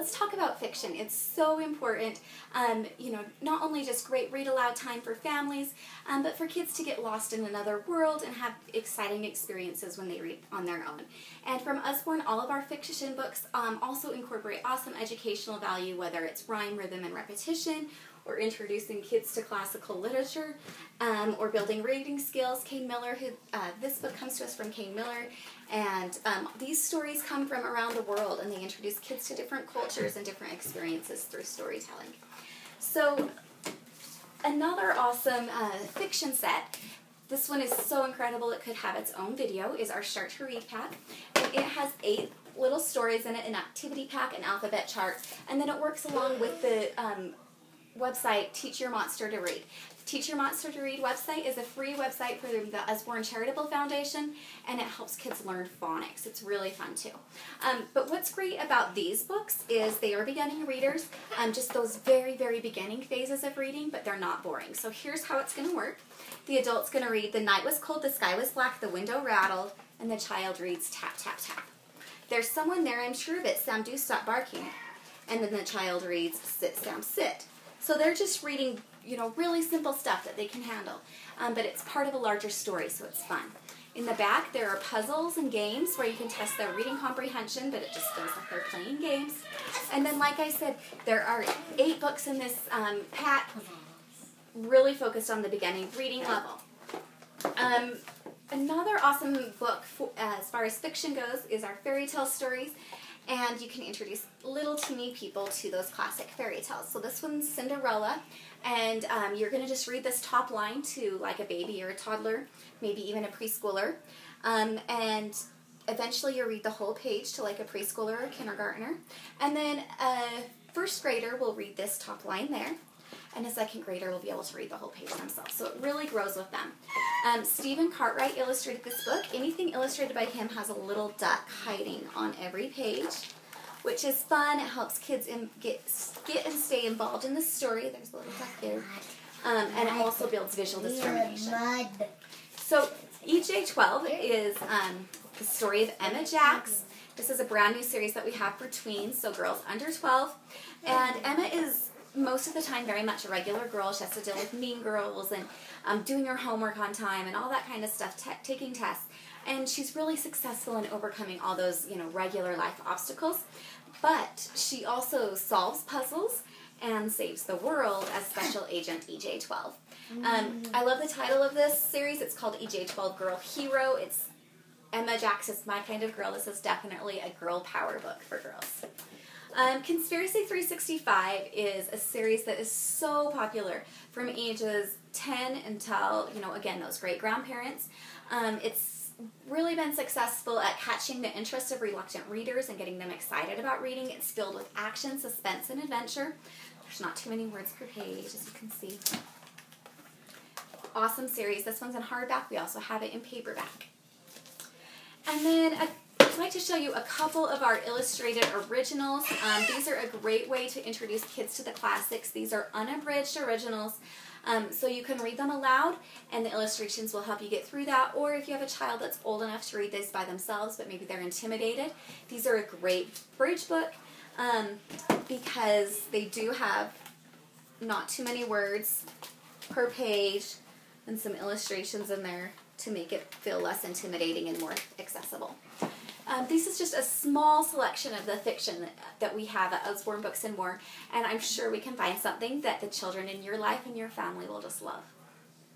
let's talk about fiction. It's so important, you know, not only just great read aloud time for families, but for kids to get lost in another world and have exciting experiences when they read on their own. And from Usborne, all of our fiction books also incorporate awesome educational value, whether it's rhyme, rhythm, and repetition, or introducing kids to classical literature, or building reading skills. Kane Miller, this book comes to us from Kane Miller, and these stories come from around the world, and they introduce kids to different cultures and different experiences through storytelling. So another awesome fiction set, this one is so incredible it could have its own video, is our Start to Read pack. And it has 8 little stories in it, an activity pack, an alphabet chart, and then it works along with the website Teach Your Monster to Read. Teach Your Monster to Read website is a free website for the Usborne Charitable Foundation, and it helps kids learn phonics. It's really fun too. But what's great about these books is they are beginning readers, just those very, very beginning phases of reading, but they're not boring. So here's how it's going to work. The adult's going to read, "The night was cold, the sky was black, the window rattled," and the child reads, "Tap, tap, tap. There's someone there, I'm sure of it. Sam, do stop barking." And then the child reads, "Sit, Sam, sit." So they're just reading, you know, really simple stuff that they can handle. But it's part of a larger story, so it's fun. In the back, there are puzzles and games where you can test their reading comprehension, but it just feels like they're playing games. And then, like I said, there are 8 books in this pack, really focused on the beginning reading level. Another awesome book as far as fiction goes is our fairy tale stories. And you can introduce little teeny people to those classic fairy tales. So this one's Cinderella, and you're going to just read this top line to like a baby or a toddler, maybe even a preschooler. And eventually you'll read the whole page to like a preschooler or kindergartner. And then a first grader will read this top line there, and a second grader will be able to read the whole page themselves. So it really grows with them. Stephen Cartwright illustrated this book. Anything illustrated by him has a little duck hiding on every page, which is fun. It helps kids get and stay involved in the story. There's a little duck there. And it also builds visual discrimination. So EJ12 is the story of Emma Jacks. This is a brand new series that we have for tweens, so girls under 12. And Emma is most of the time very much a regular girl. She has to deal with mean girls and doing her homework on time and all that kind of stuff, taking tests. And she's really successful in overcoming all those, you know, regular life obstacles. But she also solves puzzles and saves the world as Special Agent EJ12. I love the title of this series. It's called EJ12 Girl Hero. It's Emma Jacks is my kind of girl. This is definitely a girl power book for girls. Conspiracy 365 is a series that is so popular from ages 10 until, you know, again, those great-grandparents. It's really been successful at catching the interest of reluctant readers and getting them excited about reading. It's filled with action, suspense, and adventure. There's not too many words per page, as you can see. Awesome series. This one's in hardback. We also have it in paperback. And then I'd like to show you a couple of our illustrated originals. These are a great way to introduce kids to the classics. These are unabridged originals, so you can read them aloud, and the illustrations will help you get through that. Or if you have a child that's old enough to read this by themselves, but maybe they're intimidated, these are a great bridge book because they do have not too many words per page and some illustrations in there to make it feel less intimidating and more accessible. This is just a small selection of the fiction that we have at Usborne Books and More, and I'm sure we can find something that the children in your life and your family will just love.